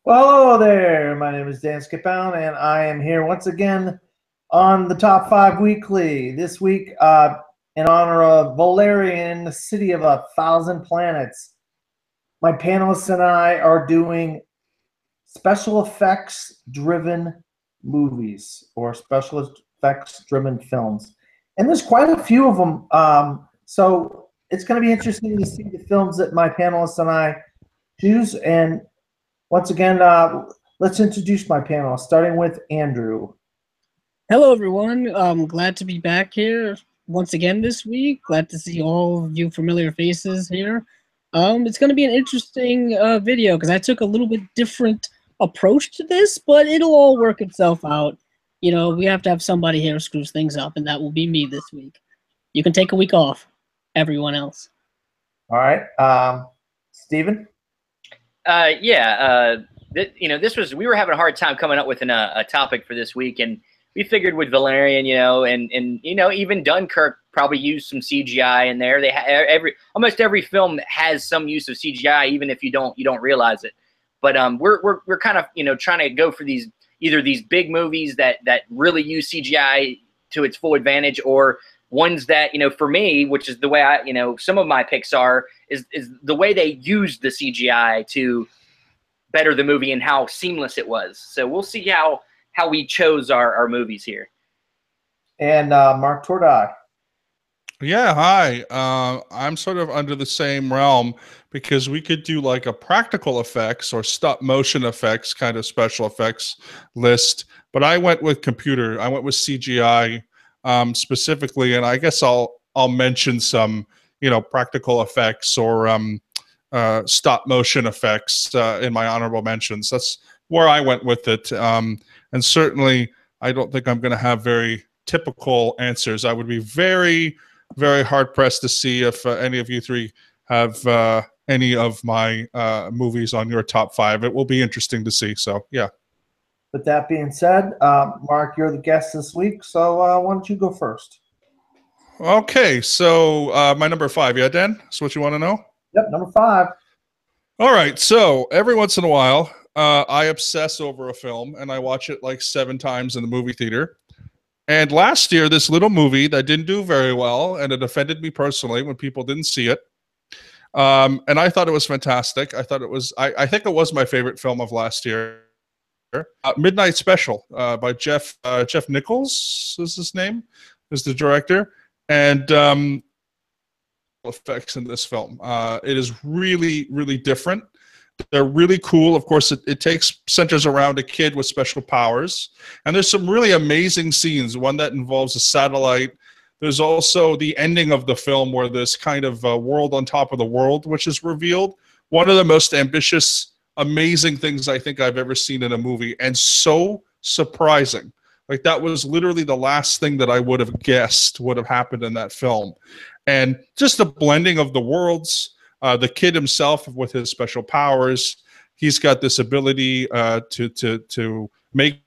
Well, hello there. My name is Dan Skipbound, and I am here once again on the Top 5 Weekly. This week, in honor of Valerian, the city of 1,000 planets, my panelists and I are doing special effects driven movies or special effects driven films. And there's quite a few of them. So it's going to be interesting to see the films that my panelists and I choose. And once again, let's introduce my panel, starting with Andrew. Hello, everyone. I'm glad to be back here once again this week. Glad to see all of you familiar faces here. It's going to be an interesting video because I took a little bit different approach to this, but it'll all work itself out. You know, we have to have somebody here who screws things up, and that will be me this week. You can take a week off, everyone else. All right. Steven? We were having a hard time coming up with a topic for this week, and we figured with Valerian, and even Dunkirk probably used some CGI in there. Almost every film has some use of CGI, even if you don't realize it. But we're kind of trying to go for these big movies that really use CGI to its full advantage, or ones that for me, which is the way some of my picks are, is the way they used the CGI to better the movie and how seamless it was. So we'll see how we chose our movies here. And Mark Tordai. Yeah, hi. I'm sort of under the same realm because we could do like a practical effects or stop motion effects kind of special effects list, but I went with computer. I went with CGI specifically, and I guess I'll mention some practical effects or stop motion effects in my honorable mentions. That's where I went with it. And certainly, I don't think I'm going to have very typical answers. I would be very, very hard pressed to see if any of you three have any of my movies on your top 5. It will be interesting to see. So, yeah. With that being said, Mark, you're the guest this week, so why don't you go first? Okay, so my number 5, yeah, Dan? That's what you want to know? Yep, number 5. All right, so every once in a while, I obsess over a film, and I watch it like 7 times in the movie theater. And last year, this little movie that didn't do very well, and it offended me personally when people didn't see it. And I thought it was fantastic. I thought it was, I think it was my favorite film of last year. Midnight Special by Jeff Nichols is his name, is the director. And effects in this film. It is really, really different. They're really cool. Of course, it centers around a kid with special powers. And there's some really amazing scenes, one that involves a satellite. There's also the ending of the film where this kind of world on top of the world, which is revealed. One of the most ambitious, amazing things I think I've ever seen in a movie, and so surprising. Like, that was literally the last thing that I would have guessed would have happened in that film. And just the blending of the worlds, the kid himself with his special powers, he's got this ability to make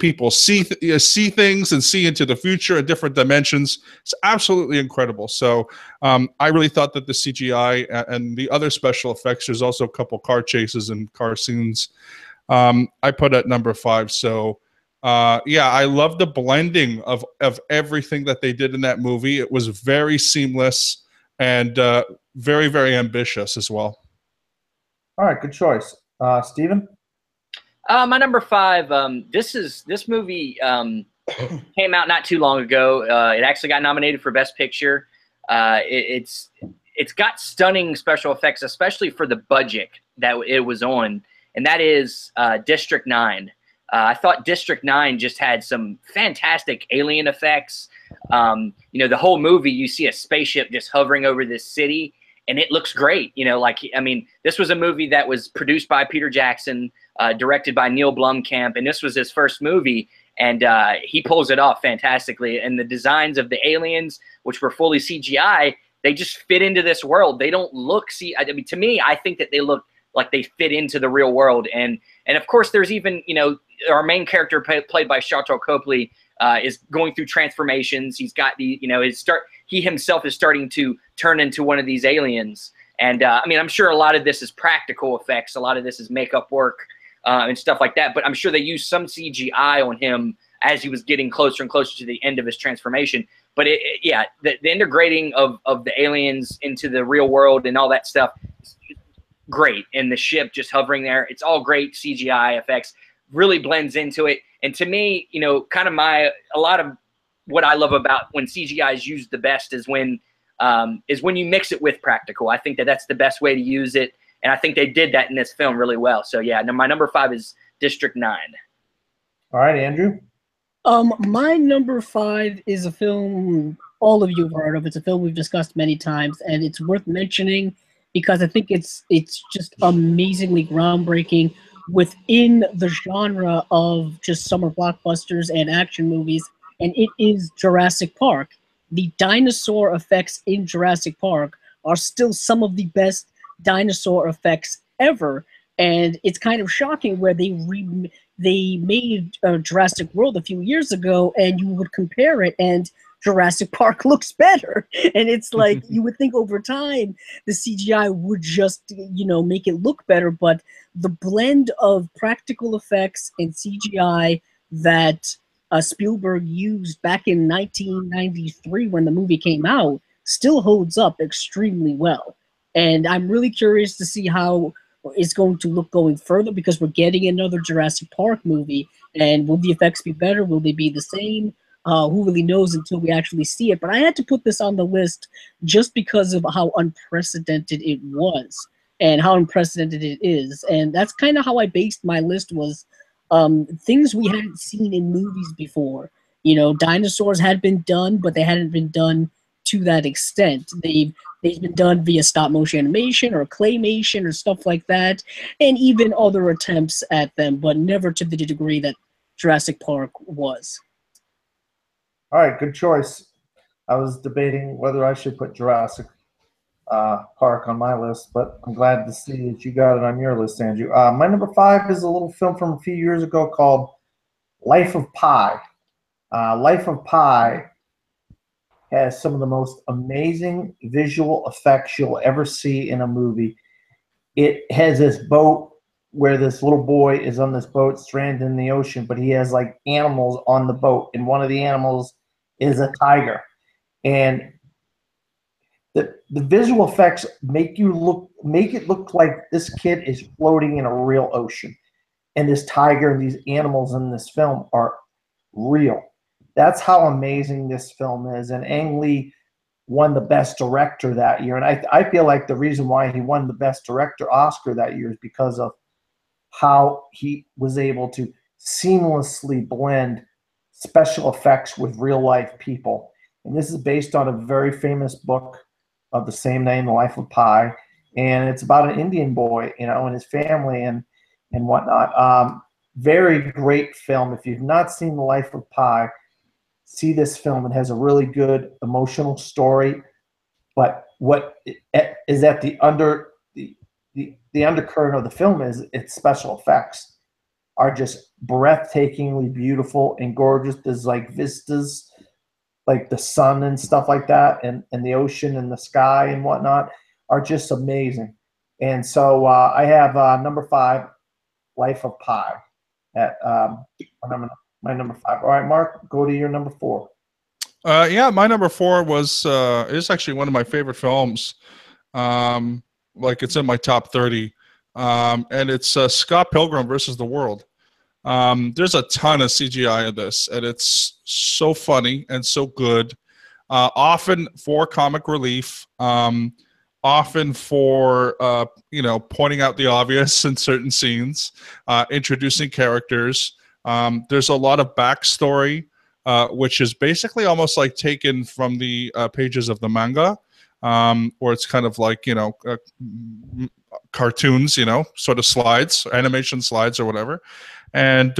people see things and see into the future in different dimensions. It's absolutely incredible. So I really thought that the CGI and the other special effects, there's also a couple car chases and car scenes, I put at number 5. So yeah, I love the blending of everything that they did in that movie. It was very seamless and very, very ambitious as well. All right, good choice. Steven? My number 5, this movie came out not too long ago. It actually got nominated for Best Picture. It's got stunning special effects, especially for the budget that it was on, and that is District 9. I thought District 9 just had some fantastic alien effects. The whole movie, you see a spaceship just hovering over this city, and it looks great. This was a movie that was produced by Peter Jackson, directed by Neil Blomkamp, and this was his first movie, and he pulls it off fantastically. And the designs of the aliens, which were fully CGI, they just fit into this world. They don't look, to me, I think that they look like they fit into the real world. And of course, there's even, our main character played by Sharlto Copley is going through transformations. He's got the, he himself is starting to turn into one of these aliens. And I'm sure a lot of this is practical effects. A lot of this is makeup work. and stuff like that. But I'm sure they used some CGI on him as he was getting closer and closer to the end of his transformation. But yeah, the integrating of the aliens into the real world and all that stuff is great. And the ship just hovering there, it's all great CGI effects, really blends into it. And to me, you know, kind of a lot of what I love about when CGI is used the best is when you mix it with practical. I think that's the best way to use it. And I think they did that in this film really well. So yeah, my number 5 is District 9. All right, Andrew. My number 5 is a film all of you have heard of. It's a film we've discussed many times, and it's worth mentioning because I think it's just amazingly groundbreaking within the genre of just summer blockbusters and action movies, and it is Jurassic Park. The dinosaur effects in Jurassic Park are still some of the best dinosaur effects ever, and it's kind of shocking where they made Jurassic World a few years ago, and you would compare it, and Jurassic Park looks better. And it's like, you would think over time the CGI would just, you know, make it look better, but the blend of practical effects and CGI that Spielberg used back in 1993 when the movie came out still holds up extremely well. And I'm really curious to see how it's going to look going further, because we're getting another Jurassic Park movie. And will the effects be better? Will they be the same? Who really knows until we actually see it. But I had to put this on the list just because of how unprecedented it was and how unprecedented it is. And that's kind of how I based my list, was things we hadn't seen in movies before. You know, dinosaurs had been done, but they hadn't been done to that extent. They've been done via stop motion animation or claymation or stuff like that, and even other attempts at them, but never to the degree that Jurassic Park was. All right, good choice. I was debating whether I should put Jurassic Park on my list, but I'm glad to see that you got it on your list, Andrew. My number 5 is a little film from a few years ago called Life of Pi. Life of Pi has some of the most amazing visual effects you'll ever see in a movie. It has this boat where this little boy is on this boat stranded in the ocean, but he has like animals on the boat, and one of the animals is a tiger. And the visual effects make it look like this kid is floating in a real ocean, and this tiger and these animals in this film are real. That's how amazing this film is. And Ang Lee won the Best Director that year. And I feel like the reason why he won the Best Director Oscar that year is because of how he was able to seamlessly blend special effects with real life people. And this is based on a very famous book of the same name, The Life of Pi. And it's about an Indian boy, you know, and his family and whatnot. Very great film. If you've not seen The Life of Pi, see this film. It has a really good emotional story, but what is at the undercurrent of the film is its special effects are just breathtakingly beautiful and gorgeous. There's like vistas, like the sun and stuff like that, and the ocean and the sky and whatnot are just amazing. And so I have number 5, Life of Pi, at my number 5. All right, Mark, go to your number 4. Yeah, my number 4 was is actually one of my favorite films. Like, it's in my top 30, and it's Scott Pilgrim versus the World. There's a ton of CGI in this, and it's so funny and so good. Often for comic relief, often for pointing out the obvious in certain scenes, introducing characters. There's a lot of backstory, which is basically almost like taken from the pages of the manga, or it's kind of like, cartoons, sort of slides, animation slides or whatever. And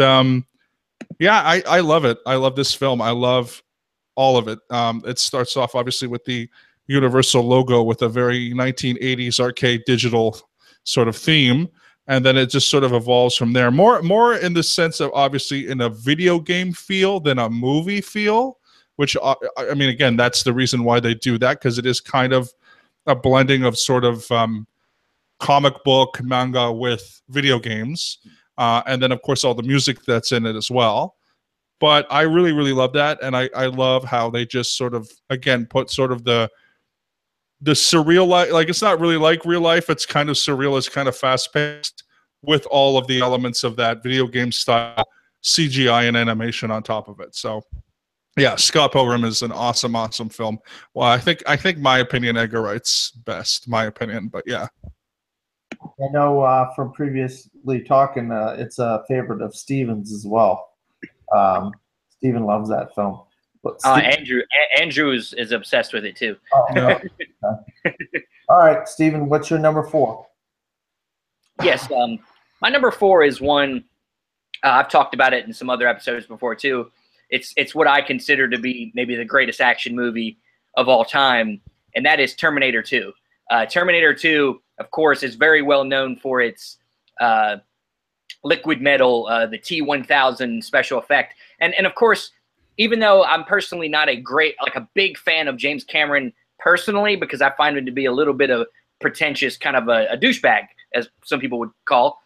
yeah, I love it. I love this film. I love all of it. It starts off obviously with the Universal logo with a very 1980s arcade digital sort of theme. And then it just sort of evolves from there. More in the sense of obviously in a video game feel than a movie feel, which, I mean, again, that's the reason why they do that, because it is kind of a blending of sort of comic book manga with video games. and then of course all the music that's in it as well. But I really, really love that, and I love how they just sort of again put sort of the surreal life, like it's not really like real life. It's kind of surreal. It's kind of fast paced with all of the elements of that video game style CGI and animation on top of it. So yeah, Scott Pilgrim is an awesome, awesome film. Well, I think my opinion, Edgar Wright's best, my opinion, but yeah. I know from previously talking, it's a favorite of Steven's as well. Steven loves that film. But Andrew is obsessed with it too. Oh, no. All right, Steven, what's your number 4? Yes, my number 4 is one I've talked about it in some other episodes before too. It's what I consider to be maybe the greatest action movie of all time, and that is Terminator 2. Terminator 2, of course, is very well known for its liquid metal, the T-1000 special effect, and of course, even though I'm personally not a big fan of James Cameron personally, because I find him to be a little bit of pretentious, kind of a douchebag, as some people would call,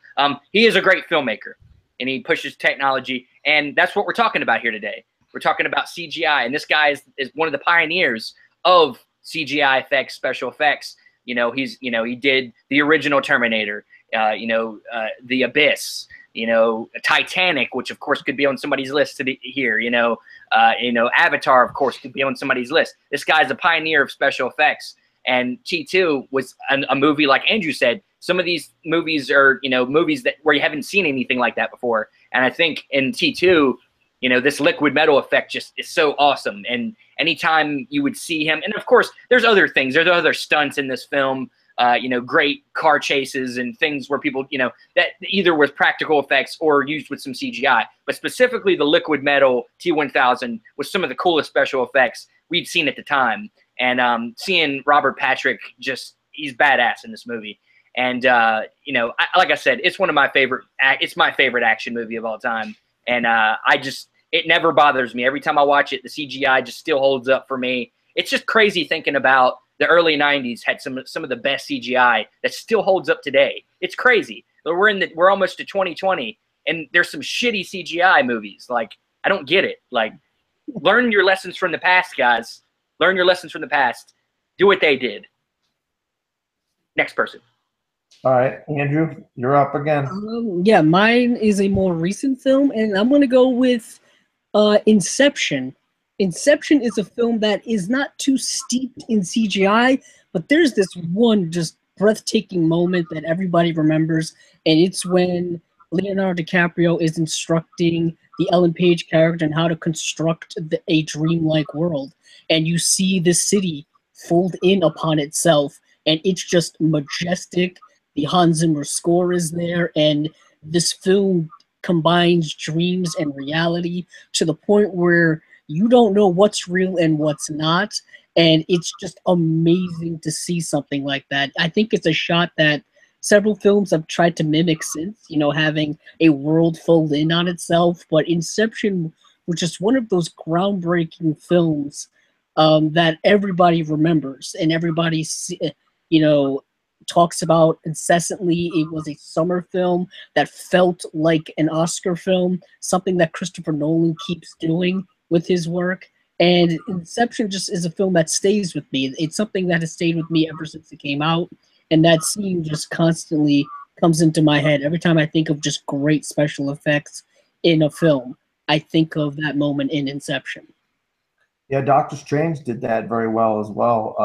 he is a great filmmaker, and he pushes technology, and that's what we're talking about here today. We're talking about CGI, and this guy is one of the pioneers of CGI effects, special effects. You know, he did the original Terminator, The Abyss, Titanic, which of course could be on somebody's list here. Avatar, of course, could be on somebody's list. This guy's a pioneer of special effects, and T2 was a movie, like Andrew said. Some of these movies are, movies where you haven't seen anything like that before. And I think in T2, this liquid metal effect just is so awesome. And anytime you would see him, and of course, there's other things. There's other stunts in this film, great car chases and things where people, that either was practical effects or used with some CGI. But specifically the liquid metal T-1000 was some of the coolest special effects we'd seen at the time. And seeing Robert Patrick, he's badass in this movie. And like I said, it's one of my favorite. It's my favorite action movie of all time. And it never bothers me. Every time I watch it, the CGI just still holds up for me. It's just crazy thinking about the early '90s had some of the best CGI that still holds up today. It's crazy. We're almost to 2020, and there's some shitty CGI movies. Like, I don't get it. Like, learn your lessons from the past, guys. Learn your lessons from the past. Do what they did. Next person. All right, Andrew, you're up again. Yeah, mine is a more recent film, and I'm going to go with Inception. Inception is a film that is not too steeped in CGI, but there's this one just breathtaking moment that everybody remembers, and it's when Leonardo DiCaprio is instructing the Ellen Page character on how to construct a dreamlike world, and you see the city fold in upon itself, and it's just majestic. The Hans Zimmer score is there, and this film combines dreams and reality to the point where you don't know what's real and what's not, and it's just amazing to see something like that. I think it's a shot that several films have tried to mimic since, having a world fold in on itself, but Inception was just one of those groundbreaking films that everybody remembers and everybody, talks about incessantly. It was a summer film that felt like an Oscar film, something that Christopher Nolan keeps doing with his work. And Inception just is a film that stays with me. It's something that has stayed with me ever since it came out. And that scene just constantly comes into my head. Every time I think of just great special effects in a film, I think of that moment in Inception. Yeah, Doctor Strange did that very well as well.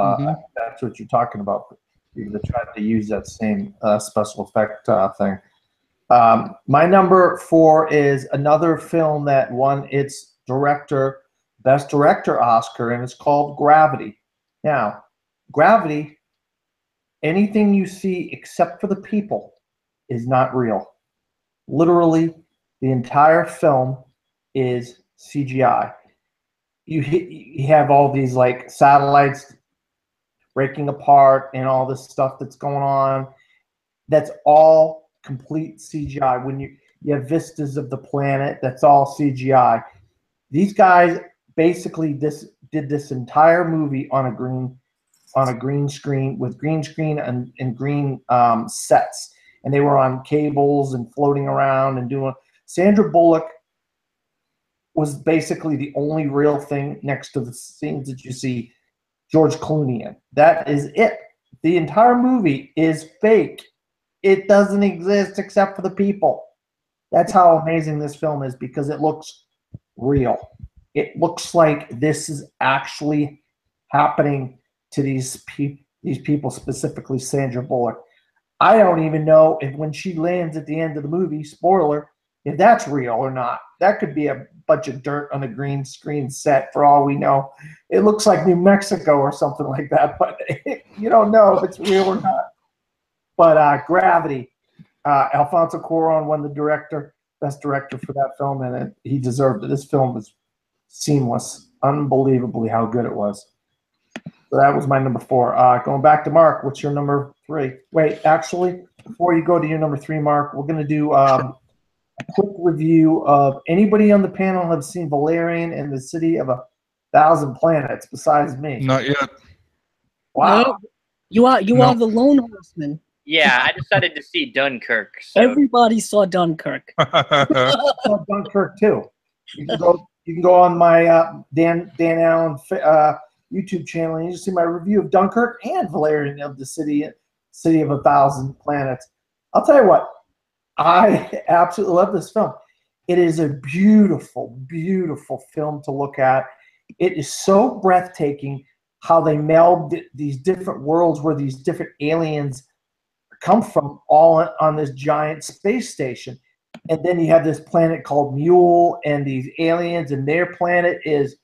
That's what you're talking about. They tried to use that same special effect thing. My number 4 is another film that won its Best Director Oscar, and it's called Gravity. Now, Gravity, anything you see except for the people is not real. Literally, the entire film is CGI. You have all these like satellites breaking apart and all this stuff that's going on. That's all complete CGI. When you have vistas of the planet, that's all CGI. These guys basically did this entire movie on a green screen with green screen and green sets. and they were on cables and floating around and doing. Sandra Bullock was basically the only real thing next to the scenes that you see George Clooney in. That is it. The entire movie is fake. It doesn't exist except for the people. That's how amazing this film is, because it looks real. It looks like this is actually happening to these people, specifically Sandra Bullock. I don't even know if when she lands at the end of the movie, spoiler, if that's real or not. That could be a bunch of dirt on a green screen set for all we know. It looks like New Mexico or something like that, but you don't know if it's real or not. But Gravity, Alfonso Cuarón won the best director for that film, and he deserved it. This film was seamless, unbelievably how good it was. So that was my number 4. Going back to Mark, what's your number 3? Wait, actually, before you go to your number 3, Mark, we're going to do a quick review of anybody on the panel have seen Valerian and the City of a Thousand Planets besides me. Not yet. Wow. No, you are the lone horseman. Yeah, I decided to see Dunkirk. So. Everybody saw Dunkirk. Dunkirk too. You can go on my Dan Allen YouTube channel, and you can see my review of Dunkirk and Valerian of the City of a Thousand Planets. I'll tell you what, I absolutely love this film. It is a beautiful, beautiful film to look at. It is so breathtaking how they meld these different worlds where these different aliens come from, all on this giant space station. And then you have this planet called Mule, and these aliens, and their planet is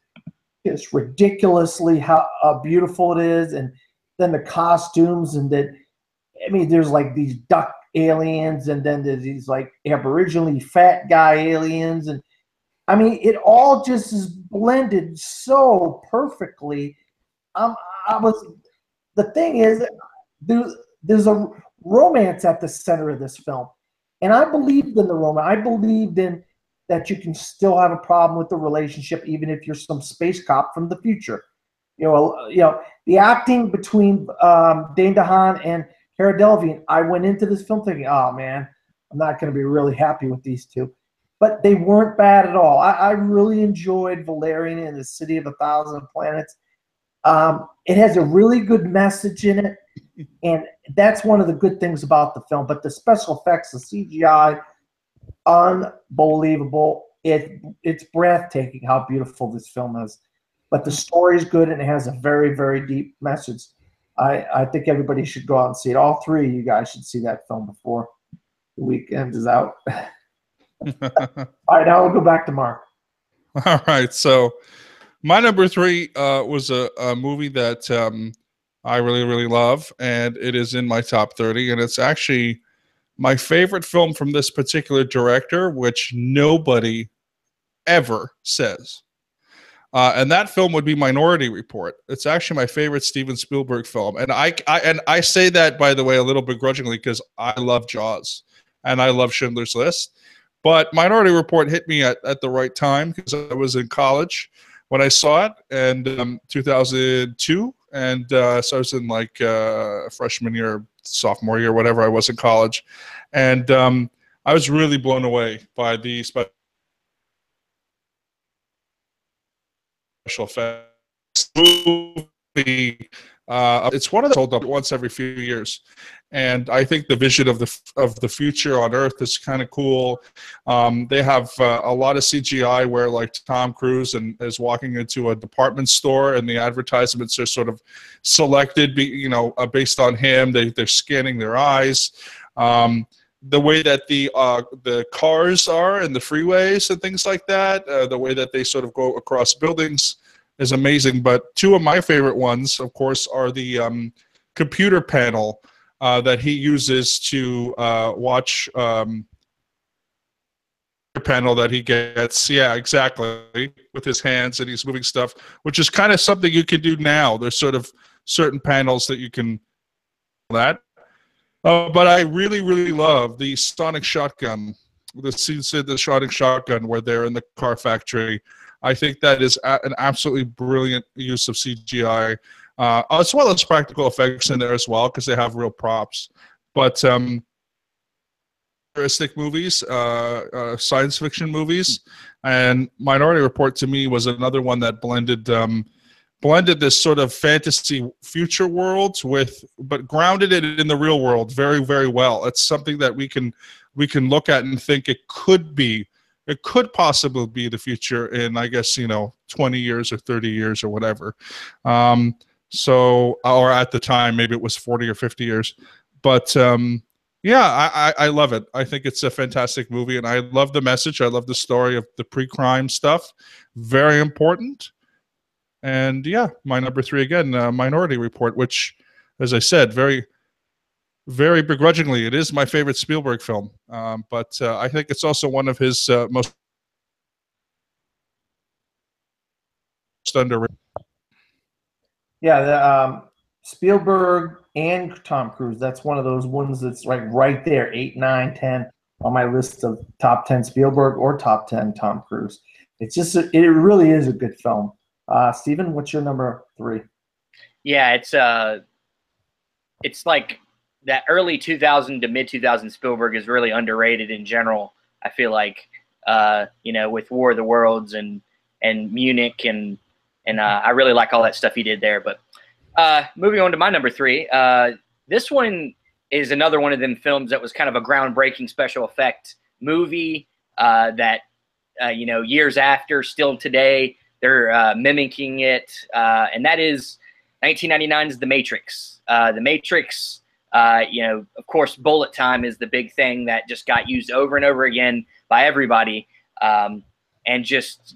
just ridiculously how beautiful it is. And then the costumes, and then, I mean, there's like these duck aliens, and then there's these like aboriginally fat guy aliens. And I mean, it all just is blended so perfectly. The thing is, there's a romance at the center of this film. And I believed in the romance. I believed in that you can still have a problem with the relationship, even if you're some space cop from the future. You know, the acting between Dane DeHaan and Cara Delevingne, I went into this film thinking, oh man, I'm not going to be really happy with these two. But they weren't bad at all. I really enjoyed Valerian and the City of a Thousand Planets. It has a really good message in it, and that's one of the good things about the film. But the special effects, the CGI, unbelievable. It's breathtaking how beautiful this film is. But the story is good, and it has a very, very deep message. I think everybody should go out and see it. All 3 of you guys should see that film before the weekend is out. All right, now we'll go back to Mark. All right, so my number 3 was a movie that I really, really love, and it is in my top 30, and it's actually my favorite film from this particular director, which nobody ever says. And that film would be Minority Report. It's actually my favorite Steven Spielberg film, and I say that, by the way, a little begrudgingly, because I love Jaws and I love Schindler's List. But Minority Report hit me at the right time, because I was in college when I saw it, and 2002, and so I was in like freshman year, sophomore year, whatever I was in college, and I was really blown away by the special effects. It's one of those hold up once every few years, and I think the vision of the future on Earth is kind of cool. They have a lot of CGI where, like, Tom Cruise is walking into a department store, and the advertisements are sort of selected, based on him. They're scanning their eyes. The way that the cars are and the freeways and things like that, the way that they sort of go across buildings is amazing. But 2 of my favorite ones, of course, are the computer panel that he uses to watch panel that he gets. Yeah, exactly, with his hands, and he's moving stuff, which is kind of something you can do now. There's sort of certain panels that you can that. But I really, really love the sonic shotgun, the sonic shotgun where they're in the car factory. I think that is an absolutely brilliant use of CGI, as well as practical effects in there as well, because they have real props. But futuristic movies, science fiction movies, and Minority Report to me was another one that blended this sort of fantasy future worlds but grounded it in the real world very, very well. It's something that we can look at and think it could possibly be the future in, I guess, 20 years or 30 years or whatever. Or at the time, maybe it was 40 or 50 years. But yeah, I love it. I think it's a fantastic movie, and I love the message. I love the story of the pre-crime stuff. Very important. And yeah, my number 3 again, Minority Report, which, as I said, very, very begrudgingly, it is my favorite Spielberg film. But I think it's also one of his most underrated. Yeah, Spielberg and Tom Cruise. That's one of those ones that's like right there, 8, 9, 10 on my list of top 10 Spielberg or top 10 Tom Cruise. It's just, it really is a good film. Steven, what's your number 3? Yeah, it's like that early 2000 to mid 2000 Spielberg is really underrated in general. I feel like, with War of the Worlds and Munich and I really like all that stuff he did there. But moving on to my number 3, this one is another one of them films that was kind of a groundbreaking special effect movie that, years after, still today, they're mimicking it, and that is 1999's The Matrix. The Matrix, of course, bullet time is the big thing that just got used over and over again by everybody, and just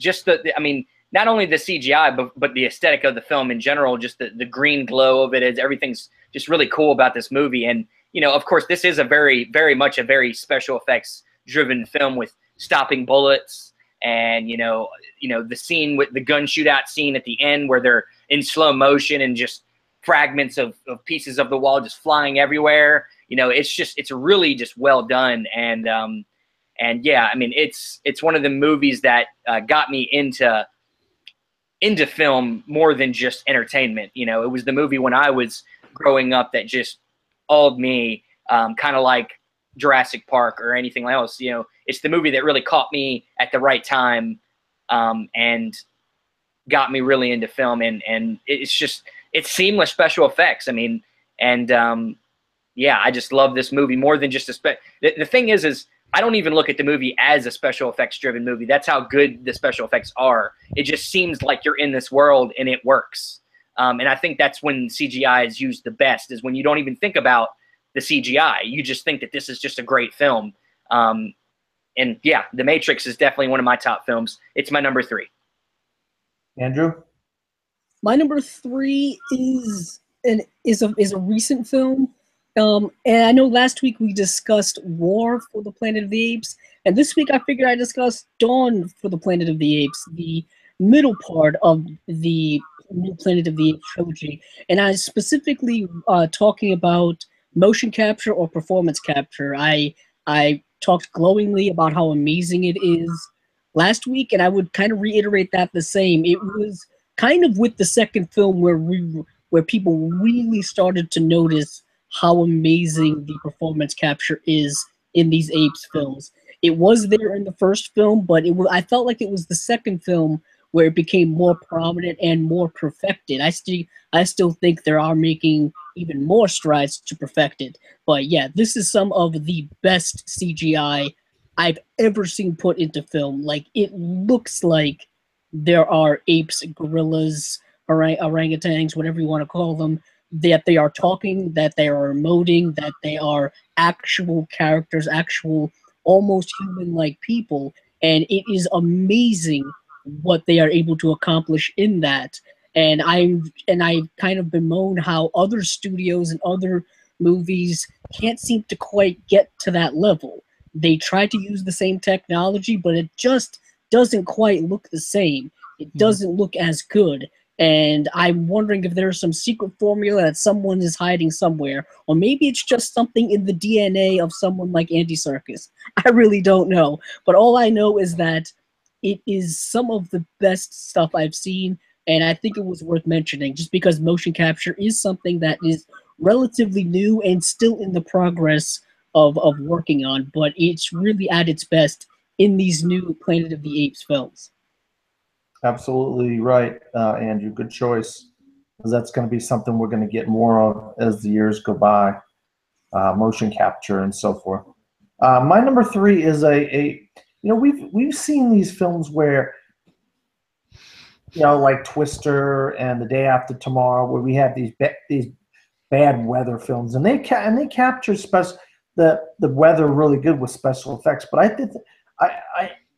not only the CGI, but the aesthetic of the film in general, just the green glow of it, is everything's just really cool about this movie. And of course, this is a very, very much a very special effects driven film with stopping bullets. And the scene with the gun shootout scene at the end where they're in slow motion and just fragments of pieces of the wall just flying everywhere. It's really just well done. And yeah, it's one of the movies that got me into film more than just entertainment. It was the movie when I was growing up that just awed me, kind of like Jurassic Park or anything else. It's the movie that really caught me at the right time, and got me really into film. And it's seamless special effects. Yeah, I just love this movie more than just the thing is I don't even look at the movie as a special effects driven movie. That's how good the special effects are. It just seems like you're in this world and it works. And I think that's when CGI is used the best, is when you don't even think about the CGI. You just think that this is just a great film. And yeah, The Matrix is definitely one of my top films. It's my number 3. Andrew? My number 3 is a recent film. And I know last week we discussed War for the Planet of the Apes, and this week I figured I'd discuss Dawn for the Planet of the Apes, the middle part of the new Planet of the Apes trilogy. And I specifically talking about motion capture or performance capture. I talked glowingly about how amazing it is last week, and I would kind of reiterate that the same. It was kind of with the second film where people really started to notice how amazing the performance capture is in these Apes films. It was there in the first film, but I felt like it was the second film where it became more prominent and more perfected. I still think they are making even more strides to perfect it. But yeah, this is some of the best CGI I've ever seen put into film. Like, it looks like there are apes, gorillas, orangutans, whatever you want to call them, that they are talking, that they are emoting, that they are actual characters, actual almost human-like people. And it is amazing what they are able to accomplish in that. And I kind of bemoan how other studios and other movies can't seem to quite get to that level. They try to use the same technology, but it just doesn't quite look the same. It doesn't look as good. And I'm wondering if there's some secret formula that someone is hiding somewhere, or maybe it's just something in the DNA of someone like Andy Serkis. I really don't know. But all I know is that it is some of the best stuff I've seen, and I think it was worth mentioning, just because motion capture is something that is relatively new and still in the progress of working on, but it's really at its best in these new Planet of the Apes films. Absolutely right, Andrew. Good choice. Because that's going to be something we're going to get more of as the years go by, motion capture and so forth. My number 3 is we've seen these films where, like Twister and The Day After Tomorrow, where we have these bad weather films, and they capture the weather really good with special effects. But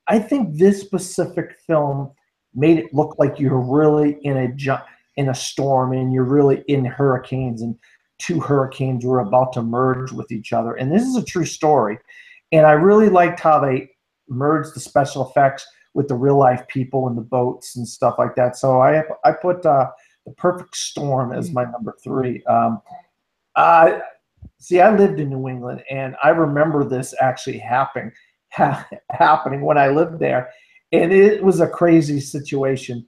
I think this specific film made it look like you're really in a storm, and you're really in hurricanes, and 2 hurricanes were about to merge with each other. And this is a true story. And I really liked how they merged the special effects with the real life people and the boats and stuff like that. So I put The Perfect Storm as my number 3. See, I lived in New England, and I remember this actually happening when I lived there. And it was a crazy situation.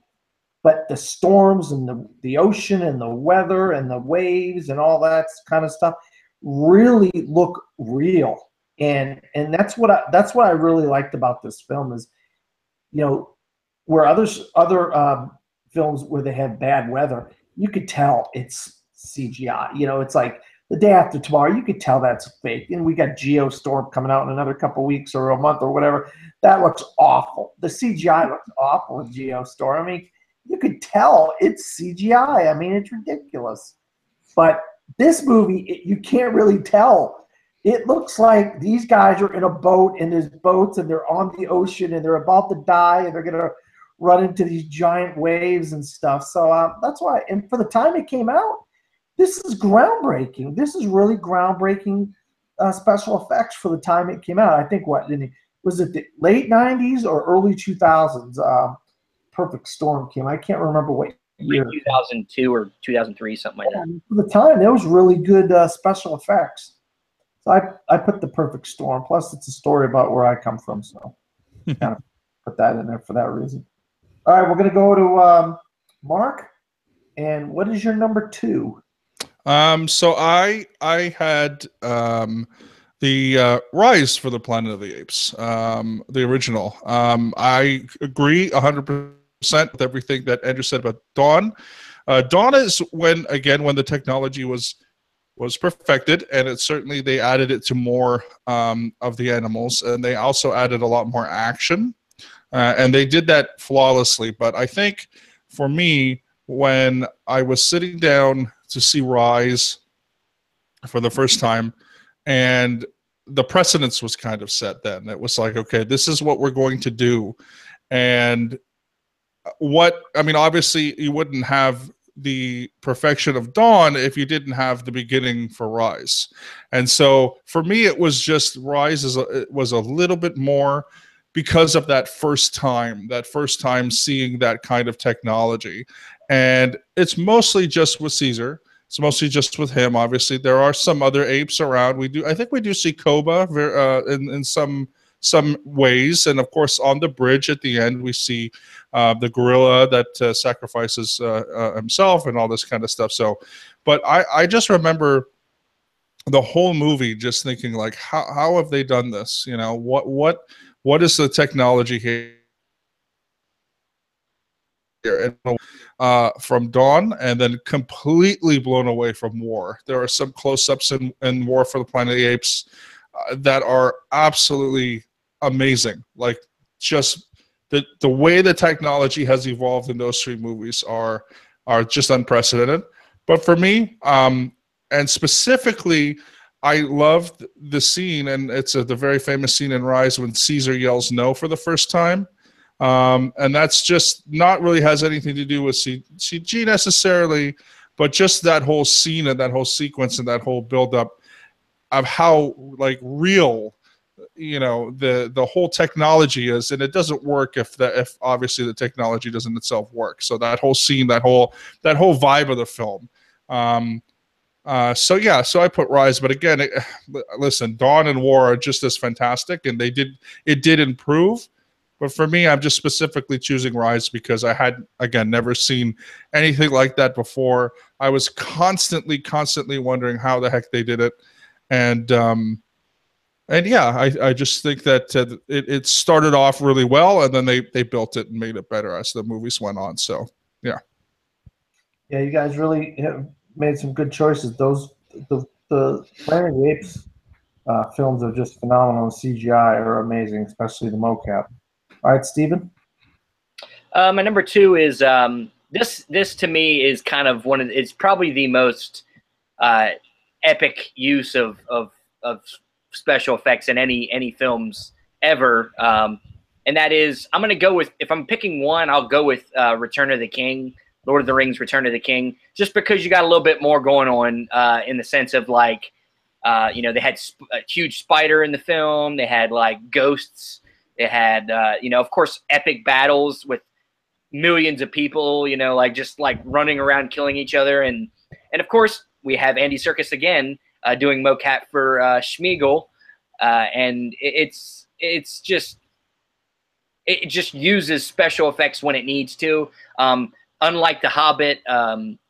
But the storms and the ocean and the weather and the waves and all that kind of stuff really look real. And that's what I really liked about this film is, where other films where they have bad weather, you could tell it's CGI. It's like The Day After Tomorrow, you could tell that's fake. And we got Geostorm coming out in another couple weeks or a month or whatever. That looks awful. The CGI looks awful with Geostorm. I mean, you could tell it's CGI. I mean, it's ridiculous. But this movie, you can't really tell. It looks like these guys are in a boat, and there's boats, and they're on the ocean, and they're about to die, and they're going to run into these giant waves and stuff. So that's why, and for the time it came out, this is groundbreaking. This is really groundbreaking special effects for the time it came out. I think, was it the late 90s or early 2000s? Perfect Storm came. I can't remember what year. 2002 or 2003, something like that. For the time, there was really good special effects. So I put The Perfect Storm. Plus, it's a story about where I come from, so kind of put that in there for that reason. All right, we're going to go to Mark. And what is your number 2? So I had the Rise for the Planet of the Apes, the original. I agree 100% with everything that Andrew said about Dawn. Dawn is when the technology was perfected, and they added it to more of the animals, and they also added a lot more action, and they did that flawlessly. But I think for me, when I was sitting down to see Rise for the first time, and the precedence was kind of set then. It was like, okay, this is what we're going to do. And obviously you wouldn't have the perfection of Dawn if you didn't have the beginning for Rise. And so for me, it was just Rise was a little bit more because of that first time seeing that kind of technology. And it's mostly just with Caesar. It's mostly just with him. Obviously, there are some other apes around. I think we do see Koba in some ways, and of course, on the bridge at the end, we see the gorilla that sacrifices himself and all this kind of stuff. So, but I just remember the whole movie just thinking, like, how have they done this? What is the technology here? And from Dawn, and then completely blown away from War. There are some close-ups in War for the Planet of the Apes that are absolutely amazing. Like, just the way the technology has evolved in those 3 movies are just unprecedented. But for me, and specifically, I loved the scene, and it's the very famous scene in Rise when Caesar yells no for the first time. And that's just not really has anything to do with CG necessarily, but just that whole scene and that whole sequence and that whole build-up of how, like, real, the whole technology is. And it doesn't work if obviously the technology doesn't itself work. So that whole scene, that whole vibe of the film. So I put Rise, but again, listen, Dawn and War are just as fantastic, and it did improve. But for me, I'm just specifically choosing Rise because I had, again, never seen anything like that before. I was constantly wondering how the heck they did it. And And yeah, I just think that it started off really well, and then they built it and made it better as the movies went on. So yeah. Yeah, you guys really have made some good choices. The Planet of the Apes films are just phenomenal. CGI are amazing, especially the mocap. All right, Steven? My number two is this to me is kind of it's probably the most epic use of special effects in any films ever. And that is, I'm going to go with, if I'm picking one, I'll go with Return of the King, Lord of the Rings, Return of the King, just because you got a little bit more going on in the sense of like, you know, they had a huge spider in the film. They had like ghosts. They had, you know, of course, epic battles with millions of people, you know, like just like running around killing each other. And of course, we have Andy Serkis again doing mocap for Schmeagol. And it just uses special effects when it needs to. Unlike the Hobbit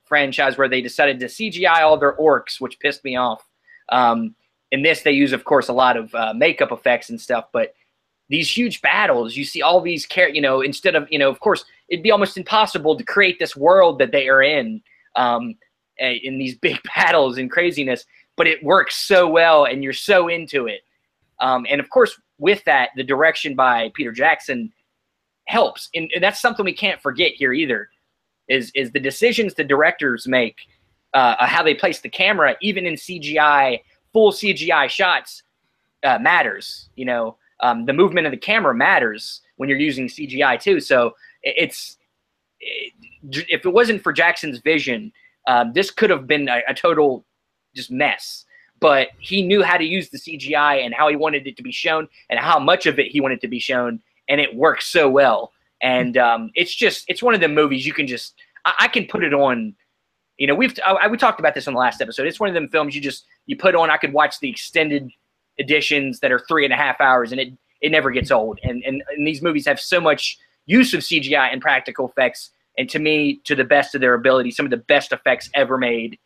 franchise where they decided to CGI all their orcs, which pissed me off. In this, they use, of course, a lot of makeup effects and stuff, but these huge battles, you see all these you know, instead of, you know, of course, it'd be almost impossible to create this world that they are in these big battles and craziness, but it works so well and you're so into it. And of course, with that, the direction by Peter Jackson helps. And that's something we can't forget here either, is the decisions the directors make, how they place the camera, even in CGI, full CGI shots, matters. You know, the movement of the camera matters when you're using CGI too. So if it wasn't for Jackson's vision, this could have been a total just mess. But he knew how to use the CGI and how he wanted it to be shown and how much of it he wanted to be shown, and it works so well. And it's one of the movies you can just I can put it on. You know, we talked about this in the last episode. It's one of them films you put on. I could watch the extended editions that are 3.5 hours, and it never gets old. And these movies have so much use of CGI and practical effects, and to me, to the best of their ability, some of the best effects ever made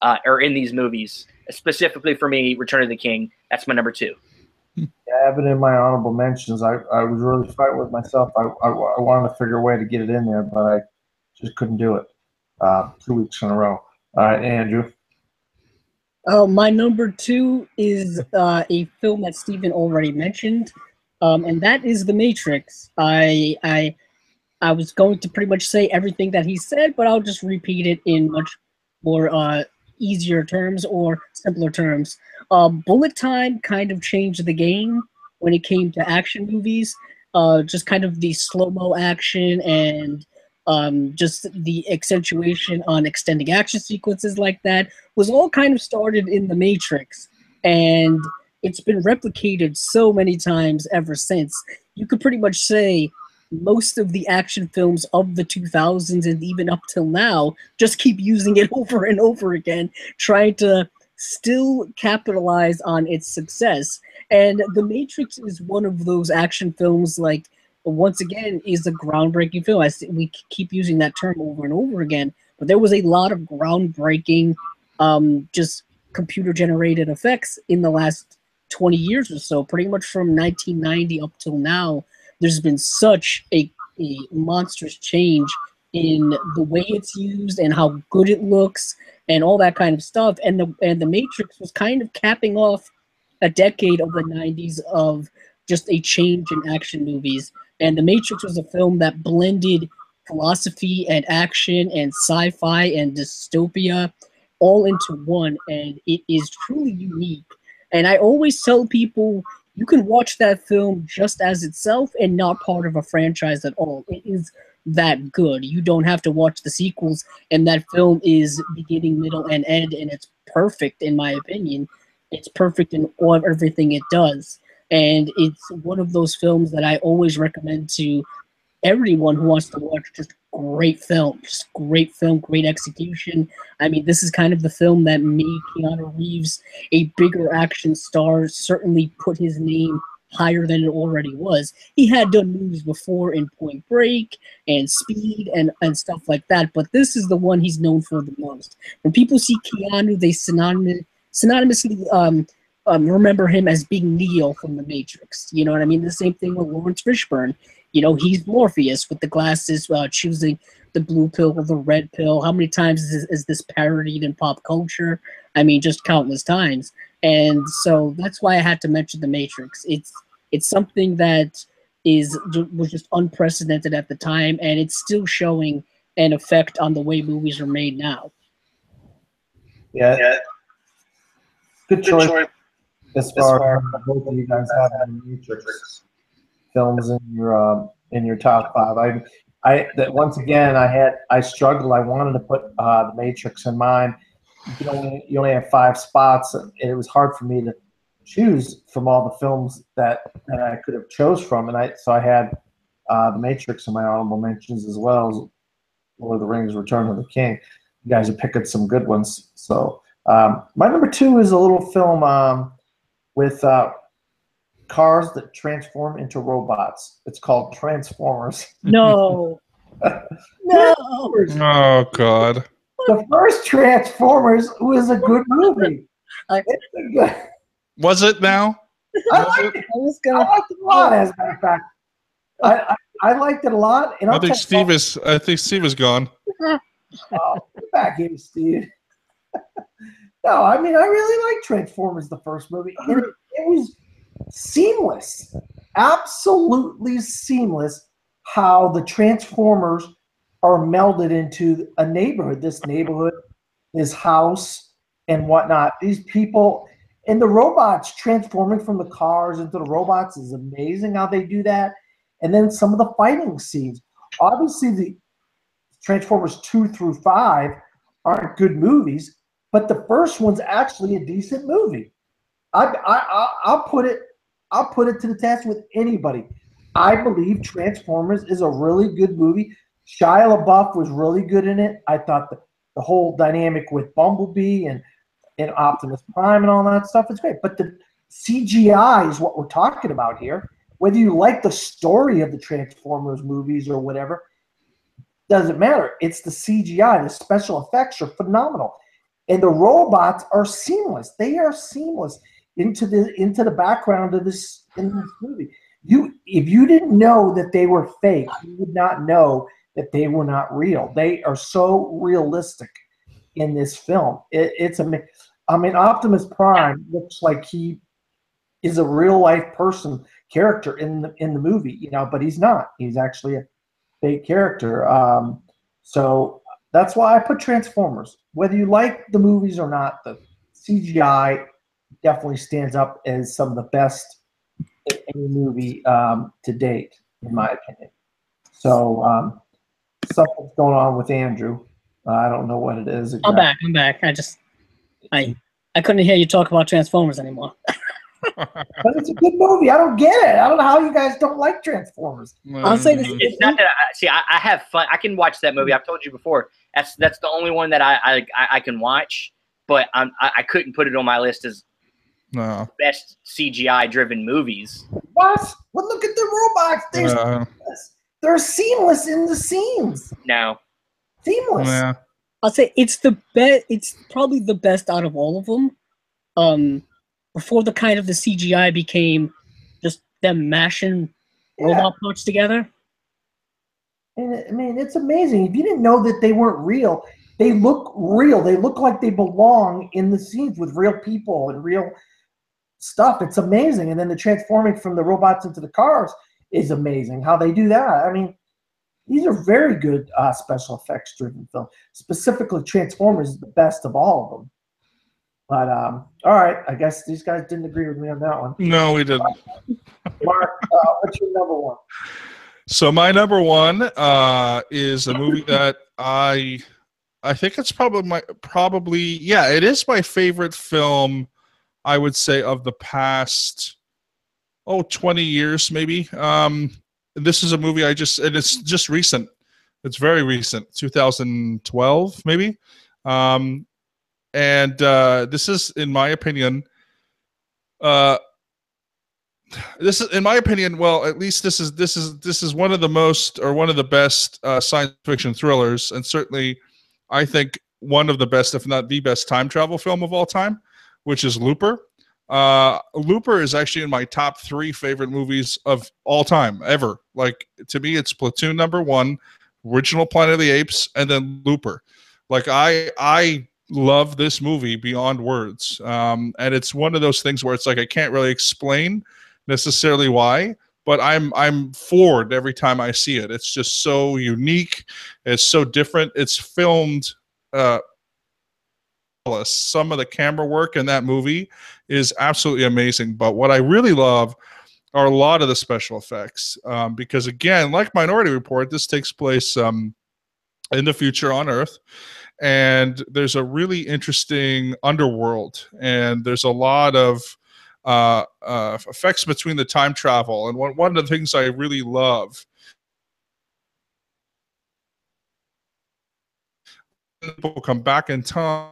are in these movies. Specifically for me, Return of the King. That's my number two. Yeah, I have it in my honorable mentions. I was really fighting with myself. I wanted to figure a way to get it in there, but I just couldn't do it 2 weeks in a row. All right, Andrew. My number two is a film that Steven already mentioned, and that is The Matrix. I was going to pretty much say everything that he said, but I'll just repeat it in much more easier terms or simpler terms. Bullet Time kind of changed the game when it came to action movies. Just kind of the slow-mo action and just the accentuation on extending action sequences like that was all kind of started in The Matrix. And it's been replicated so many times ever since. You could pretty much say most of the action films of the 2000s and even up till now just keep using it over and over again, trying to still capitalize on its success. And The Matrix is one of those action films, like, once again, is a groundbreaking film. We keep using that term over and over again, but there was a lot of groundbreaking, just computer-generated effects in the last 20 years or so, pretty much from 1990 up till now. There's been such a monstrous change in the way it's used and how good it looks and all that kind of stuff. And the Matrix was kind of capping off a decade of the 90s of just a change in action movies. And The Matrix was a film that blended philosophy and action and sci-fi and dystopia all into one, and it is truly unique. And I always tell people, you can watch that film just as itself and not part of a franchise at all. It is that good. You don't have to watch the sequels, and that film is beginning, middle, and end, and it's perfect in my opinion. It's perfect in everything it does. And it's one of those films that I always recommend to everyone who wants to watch just great film. Just great film, great execution. I mean, this is kind of the film that made Keanu Reeves a bigger action star, certainly put his name higher than it already was. He had done movies before in Point Break and Speed and stuff like that, but this is the one he's known for the most. When people see Keanu, they synonymously remember him as being Neo from The Matrix. You know what I mean? The same thing with Lawrence Fishburne. You know, he's Morpheus with the glasses, choosing the blue pill or the red pill. How many times is this parodied in pop culture? I mean, just countless times. And so that's why I had to mention The Matrix. It's something that was just unprecedented at the time, and it's still showing an effect on the way movies are made now. Yeah. Good choice. As far as both of you guys have the Matrix films in your top five. Once again I struggled. I wanted to put the Matrix in mine. You only have 5 spots, and it was hard for me to choose from all the films that I could have chose from, and so I had the Matrix in my honorable mentions, as well as Lord of the Rings: Return of the King. You guys are picking some good ones. So my number 2 is a little film with cars that transform into robots. It's called Transformers. No. No. Oh God. The first Transformers was a good movie. Was it now? I liked it a lot, as a matter of fact. I liked it a lot. And I think Steve is gone. Oh, get back here, Steve. No, I mean, I really liked Transformers, the first movie. And it was seamless, absolutely seamless, how the Transformers are melded into a neighborhood, this neighborhood, this house, and whatnot. These people and the robots transforming from the cars into the robots is amazing how they do that. And then some of the fighting scenes. Obviously, the Transformers 2 through 5 aren't good movies, but the first one's actually a decent movie. I'll put it to the test with anybody. I believe Transformers is a really good movie. Shia LaBeouf was really good in it. I thought the whole dynamic with Bumblebee and Optimus Prime and all that stuff is great. But the CGI is what we're talking about here. Whether you like the story of the Transformers movies or whatever, doesn't matter. It's the CGI. The special effects are phenomenal. And the robots are seamless. They are seamless into the background of this movie. If you didn't know that they were fake, you would not know that they were not real. They are so realistic in this film. It's amazing. I mean, Optimus Prime looks like he is a real life character in the movie, but he's not. He's actually a fake character. So that's why I put Transformers. Whether you like the movies or not, the CGI definitely stands up as some of the best in any movie to date, in my opinion. So something's going on with Andrew. I don't know what it is. Exactly. I'm back. I couldn't hear you talk about Transformers anymore. But it's a good movie. I don't get it. I don't know how you guys don't like Transformers. I'll say this. It's not that I have fun. I can watch that movie. I've told you before. That's the only one that I can watch. But I couldn't put it on my list as best CGI driven movies. What? Well, look at the robots. They're seamless in the scenes. No. Seamless. Yeah. I'll say it's the best. It's probably the best out of all of them. Before the CGI became just them mashing robot parts together. And I mean, it's amazing. If you didn't know that they weren't real, they look real. They look like they belong in the scenes with real people and real stuff. It's amazing. And then the transforming from the robots into the cars is amazing. How they do that. I mean, these are very good special effects driven films. Specifically, Transformers is the best of all of them. But all right, I guess these guys didn't agree with me on that one. No, we didn't. Mark, what's your number 1? So my number 1 is a movie that I think it's probably it is my favorite film, I would say, of the past 20 years maybe. This is a movie and it's just recent. It's very recent, 2012 maybe. And this is, in my opinion, well, at least this is one of the most, or one of the best science fiction thrillers, and certainly I think one of the best, if not the best, time travel film of all time, which is Looper. Looper is actually in my top 3 favorite movies of all time ever. Like, to me, it's Platoon #1, original Planet of the Apes, and then Looper. Like, I love this movie beyond words. And it's one of those things where it's like I can't really explain necessarily why, but I'm floored every time I see it. It's just so unique. It's so different. It's filmed. Some of the camera work in that movie is absolutely amazing. But what I really love are a lot of the special effects, because, again, like Minority Report, this takes place in the future on Earth. And there's a really interesting underworld, and there's a lot of effects between the time travel. And one of the things I really love, people come back in time,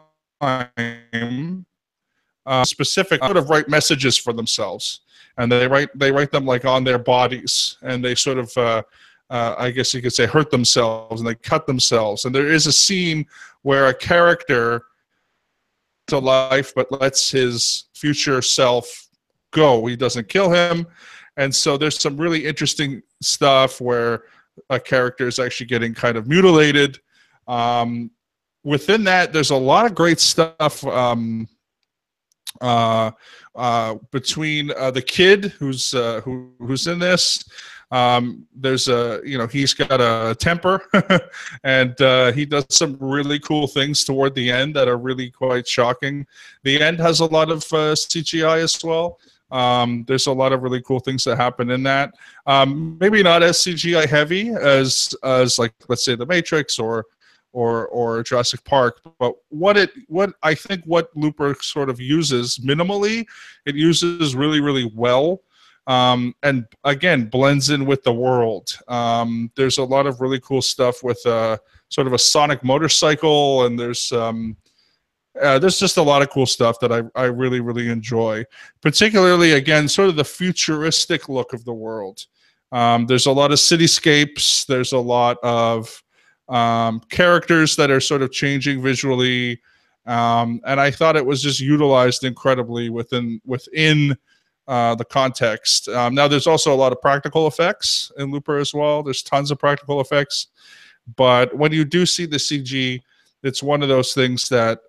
specific sort of write messages for themselves, and they write them like on their bodies, and they sort of I guess you could say hurt themselves, and they cut themselves. And there is a scene where a character to life but lets his future self go. He doesn't kill him. And so there's some really interesting stuff where a character is actually getting kind of mutilated. Within that, there's a lot of great stuff between the kid who's in this. There's he's got a temper, and he does some really cool things toward the end that are really quite shocking. The end has a lot of CGI as well. There's a lot of really cool things that happen in that. Maybe not as CGI heavy as like, let's say, The Matrix or Jurassic Park, but what I think what Looper sort of uses minimally, it uses really, really well, and again blends in with the world. There's a lot of really cool stuff with sort of a sonic motorcycle, and there's just a lot of cool stuff that I really, really enjoy, particularly, again, sort of the futuristic look of the world. There's a lot of cityscapes. There's a lot of characters that are sort of changing visually, and I thought it was just utilized incredibly within the context. Now, there's also a lot of practical effects in Looper as well. There's tons of practical effects, but when you do see the CG, it's one of those things that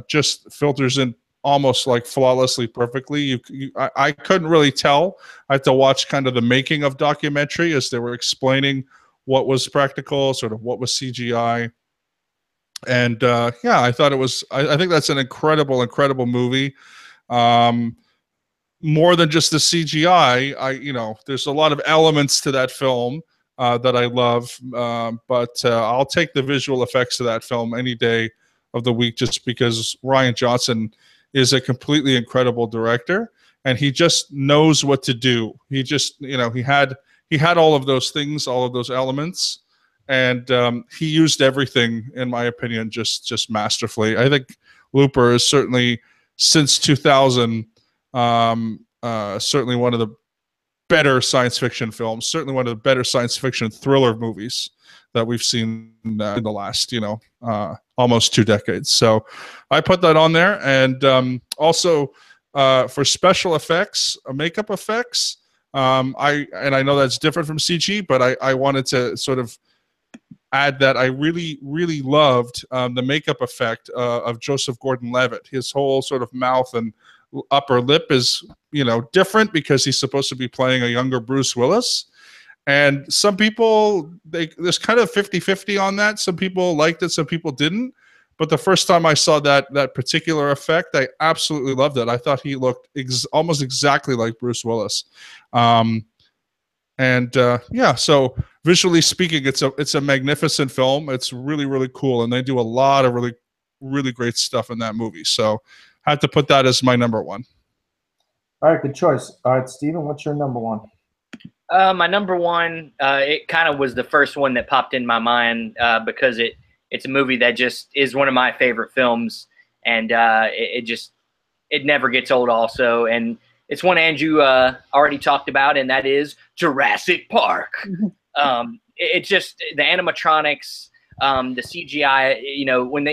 just filters in almost like flawlessly, perfectly. I couldn't really tell. I had to watch kind of the making of documentary as they were explaining what was practical, sort of what was CGI. And yeah, I thought it was, I think that's an incredible, incredible movie. More than just the CGI, there's a lot of elements to that film that I love, but I'll take the visual effects of that film any day of the week, just because Rian Johnson is a completely incredible director, and he just knows what to do. He just, he had all of those things, all of those elements, and he used everything, in my opinion, just masterfully. I think Looper is certainly, since 2000, certainly one of the better science fiction films, certainly one of the better science fiction thriller movies that we've seen in the last, almost 2 decades. So I put that on there. And also for special effects, makeup effects, I know that's different from CG, but I wanted to sort of add that I really, really loved the makeup effect of Joseph Gordon-Levitt. His whole sort of mouth and upper lip is, different because he's supposed to be playing a younger Bruce Willis. And some people, there's kind of 50-50 on that. Some people liked it, some people didn't. But the first time I saw that particular effect, I absolutely loved it. I thought he looked almost exactly like Bruce Willis. Yeah, so visually speaking, it's a magnificent film. It's really, really cool, and they do a lot of really, really great stuff in that movie. So I had to put that as my number 1. All right, good choice. All right, Steven, what's your number 1? My number 1, it kind of was the first one that popped in my mind because it's a movie that just is one of my favorite films, and it never gets old also. And it's one Andrew alreready talked about, and that is Jurassic Park. It just, the animatronics, the CGI, when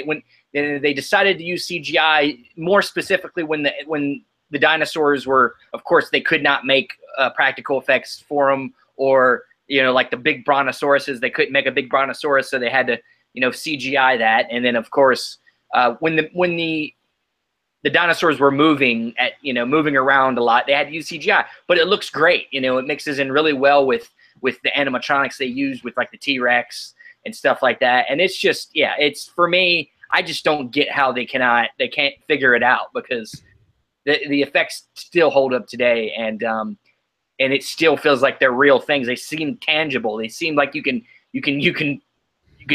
they decided to use CGI, more specifically when the dinosaurs were, of course, they could not make practical effects for them, or like the big brontosauruses, they couldn't make a big brontosaurus, so they had to CGI that. And then of course when the dinosaurs were moving around a lot, they had to use CGI, but it looks great. It mixes in really well with the animatronics they use with like the T-Rex and stuff like that. And it's just, it's, for me, I just don't get how they can't figure it out, because the effects still hold up today, and it still feels like they're real things. They seem tangible. They seem like you can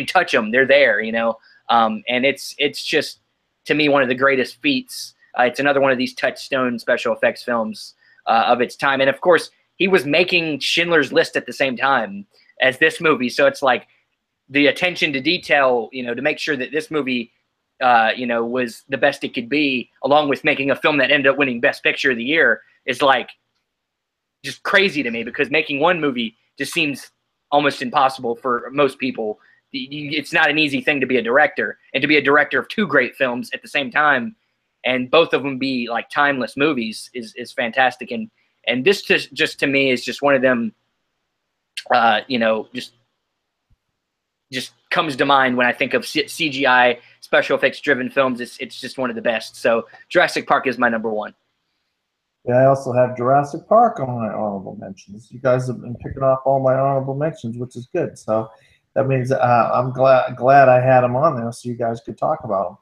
touch them. They're there, and it's just, to me, one of the greatest feats. It's another one of these touchstone special effects films of its time. And of course, he was making Schindler's List at the same time as this movie, so it's like the attention to detail, to make sure that this movie, was the best it could be, along with making a film that ended up winning Best Picture of the Year, is like just crazy to me, because making one movie just seems almost impossible for most people. It's not an easy thing to be a director, and to be a director of two great films at the same time, and both of them be like timeless movies, is fantastic. And this just to me is just one of them, just comes to mind when I think of CGI special effects driven films. It's just one of the best. So Jurassic Park is my number one. Yeah, I also have Jurassic Park on my honorable mentions. You guys have been picking off all my honorable mentions, which is good. So that means I'm glad I had them on there so you guys could talk about them.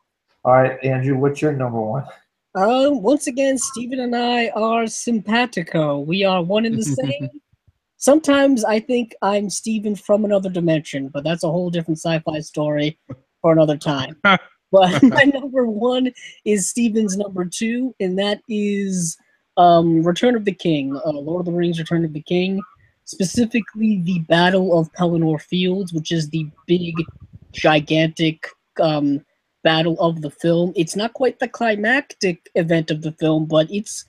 All right, Andrew, what's your number one? Once again, Steven and I are simpatico. We are one and the same. Sometimes I think I'm Steven from another dimension, but that's a whole different sci-fi story for another time. But my number one is Steven's number two, and that is Return of the King, Lord of the Rings, Return of the King. Specifically, the Battle of Pelennor Fields, which is the big, gigantic battle of the film. It's not quite the climactic event of the film, but it's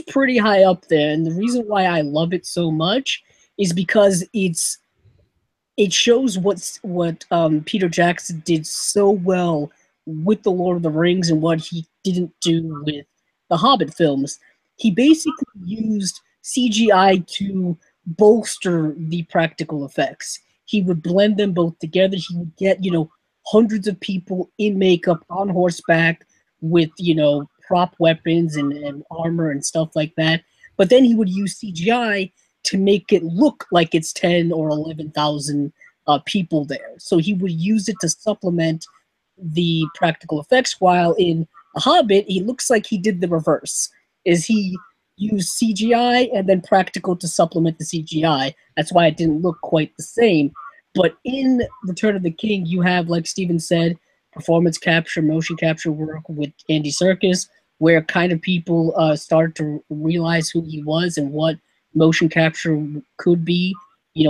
pretty high up there. And the reason why I love it so much is because it shows what Peter Jackson did so well with the Lord of the Rings and what he didn't do with the Hobbit films. He basically used CGI to bolster the practical effects. He would blend them both together. He would get, hundreds of people in makeup on horseback with, prop weapons and armor and stuff like that. But then he would use CGI to make it look like it's 10 or 11,000 people there. So he would use it to supplement the practical effects, while in A Hobbit, he looks like he did the reverse. Is he used CGI and then practical to supplement the CGI. That's why it didn't look quite the same. But in Return of the King, you have, like Steven said, performance capture, motion capture work with Andy Serkis, where kind of people started to realize who he was and what motion capture could be.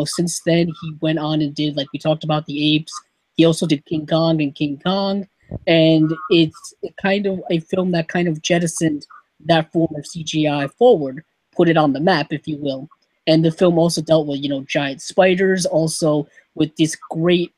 Since then, he went on and did, like we talked about, the apes. He also did King Kong and King Kong. And it's kind of a film that kind of jettisoned that form of CGI forward, put it on the map, if you will. And the film also dealt with, giant spiders, also with this great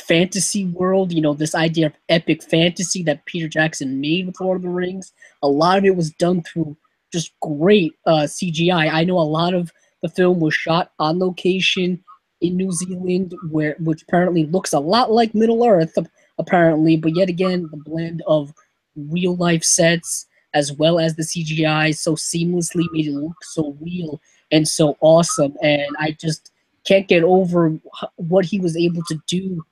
fantasy world, this idea of epic fantasy that Peter Jackson made with Lord of the Rings. A lot of it was done through just great CGI. I know a lot of the film was shot on location in New Zealand, which apparently looks a lot like Middle Earth, apparently, but yet again, the blend of real-life sets as well as the CGI so seamlessly made it look so real and so awesome. And I just can't get over what he was able to do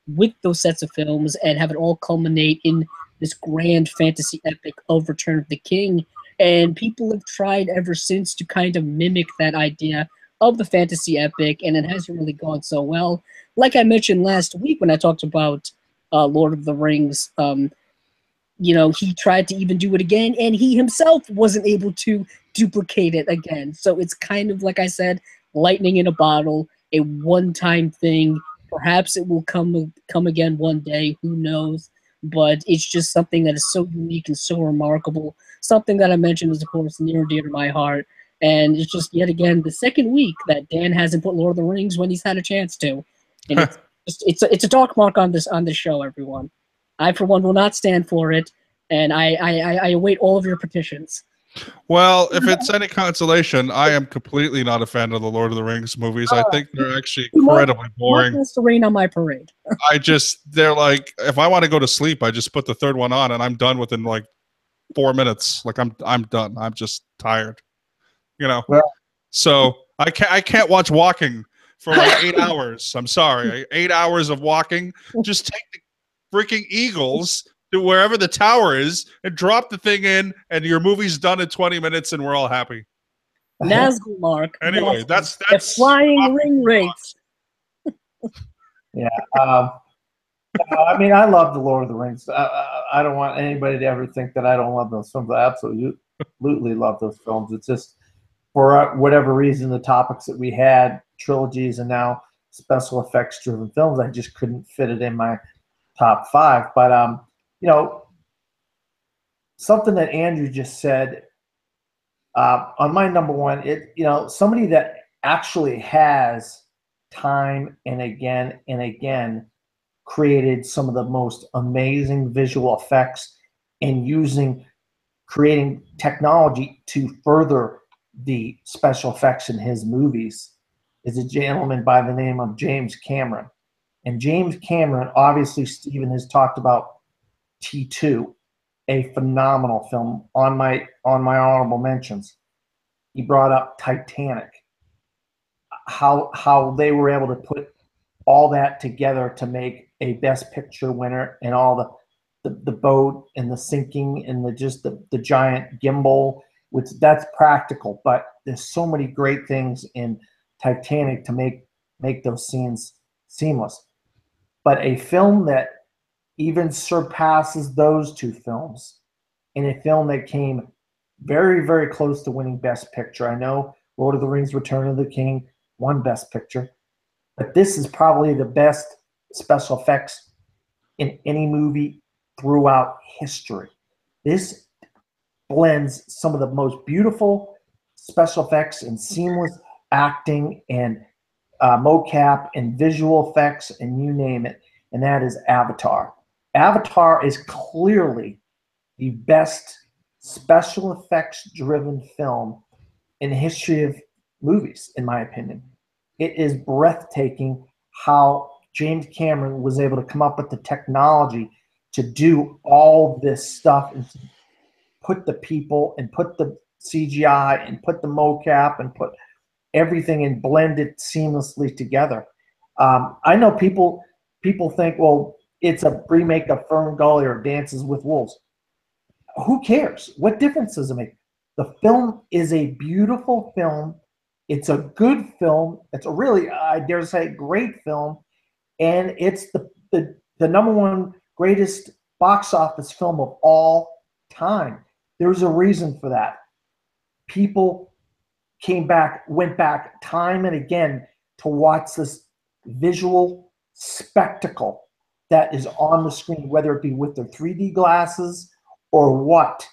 with those sets of films and have it all culminate in this grand fantasy epic of Return of the King. And people have tried ever since to kind of mimic that idea of the fantasy epic, and it hasn't really gone so well. Like I mentioned last week when I talked about Lord of the Rings, he tried to even do it again, and he himself wasn't able to duplicate it again. So it's kind of, like I said, lightning in a bottle, a one-time thing. Perhaps it will come again one day, who knows? But it's just something that is so unique and so remarkable. Something that I mentioned is, of course, near and dear to my heart. And it's just, yet again, the second week that Dan hasn't put Lord of the Rings when he's had a chance to. And it's a dark mark on this show, everyone. I, for one, will not stand for it. and I await all of your petitions. Well, if it's any consolation, I am completely not a fan of the Lord of the Rings movies. I think they're actually incredibly boring. Mark wants to rain on my parade. They're like, if I want to go to sleep, I just put the third one on and I'm done within like 4 minutes. Like I'm done. I'm just tired. You know. Well, so I can't watch walking for like 8 hours. I'm sorry. 8 hours of walking. Just take the freaking Eagles to wherever the tower is and drop the thing in, and your movie's done in 20 minutes and we're all happy. Nazgul, Mark. Anyway, Nazgul. that's The flying ring rates. Yeah. I mean, I love the Lord of the Rings. I don't want anybody to ever think that I don't love those films. I absolutely love those films. It's just, for whatever reason, the topics that we had, trilogies and now special effects driven films, I just couldn't fit it in my top 5. But you know, something that Andrew just said on my number 1, somebody that actually has time and again created some of the most amazing visual effects and creating technology to further the special effects in his movies is a gentleman by the name of James Cameron. And James Cameron, obviously Stephen has talked about T2, a phenomenal film on my honorable mentions. He brought up Titanic, how they were able to put all that together to make a Best Picture winner, and all the boat and the sinking and the giant gimbal, which that's practical, but there's so many great things in Titanic to make those scenes seamless. But a film that even surpasses those 2 films, in a film that came very, very close to winning Best Picture. I know Lord of the Rings: Return of the King won Best Picture, but this is probably the best special effects in any movie throughout history. This blends some of the most beautiful special effects and seamless acting and mocap and visual effects and you name it, and that is Avatar. Avatar is clearly the best special effects driven film in the history of movies, in my opinion. It is breathtaking how James Cameron was able to come up with the technology to do all this stuff and put the people and put the CGI and put the mocap and put everything and blend it seamlessly together. I know people think, well, it's a remake of Fern Gully or Dances with Wolves. Who cares? What difference does it make? The film is a beautiful film. It's a good film. It's a really, I dare say, great film. And it's the number 1 greatest box office film of all time. There's a reason for that. People went back time and again to watch this visual spectacle that is on the screen, whether it be with their 3D glasses or what.